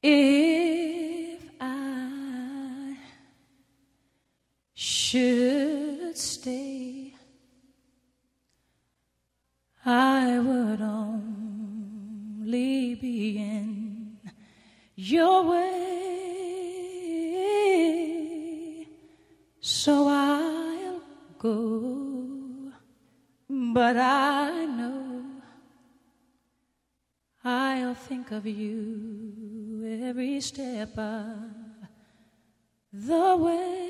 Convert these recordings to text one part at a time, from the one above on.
If I should stay, I would only be in your way, so I'll go, but I know I'll think of you every step of the way.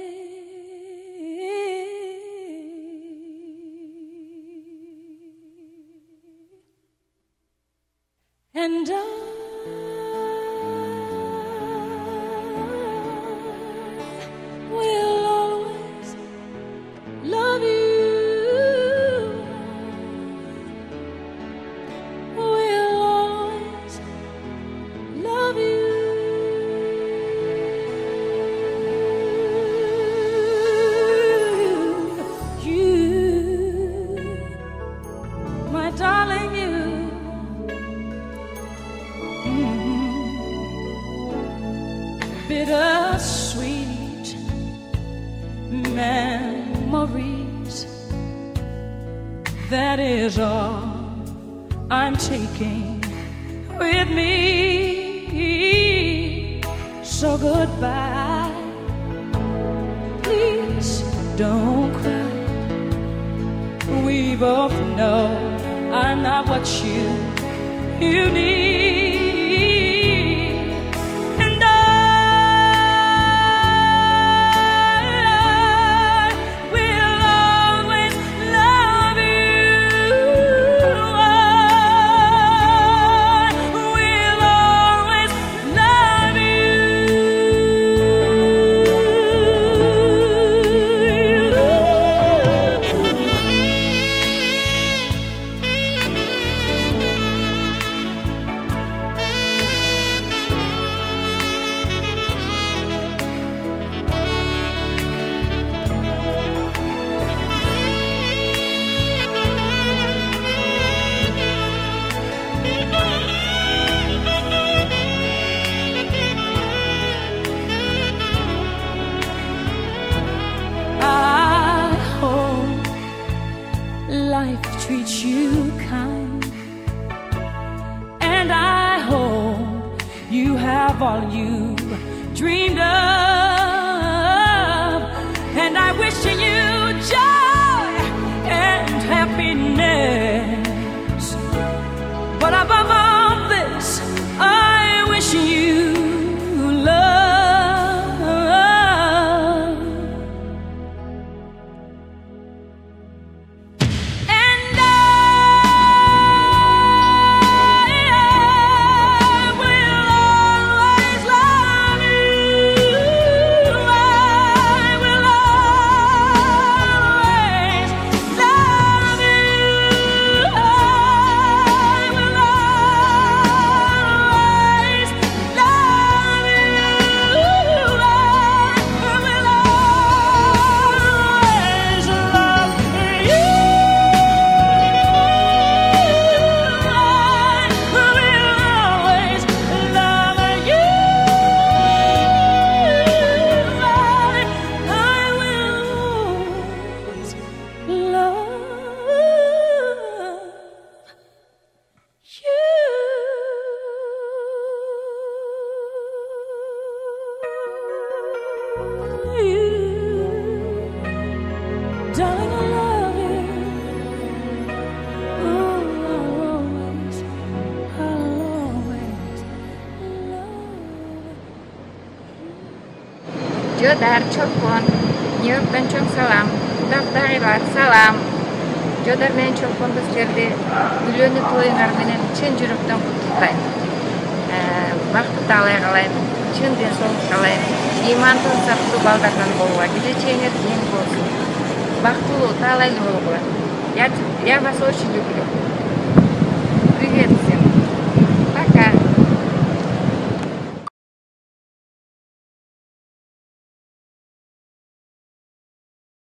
And I will always love you. Will always love you. You, my darling, you. Bittersweet memories, that is all I'm taking with me. So goodbye, please don't cry. We both know I'm not what you need. Life treats you kind, and I hope you have all you dreamed of, and I wish you joy and happiness, but above all this I wish you love. Jodar Chopon, New York Benchon Salam, Daftarilar Salam, Jodar Benchon Konduskerdi, Gülönü toyunlarının çın жүрüktен құттықтайм. Бақытты талай қалайм, чын денсаулық қалайм, иманды сақту балдардан болуға, келешегіңіз ең болсын. Бақыттылы, талайлы болуға. Я вас очень люблю.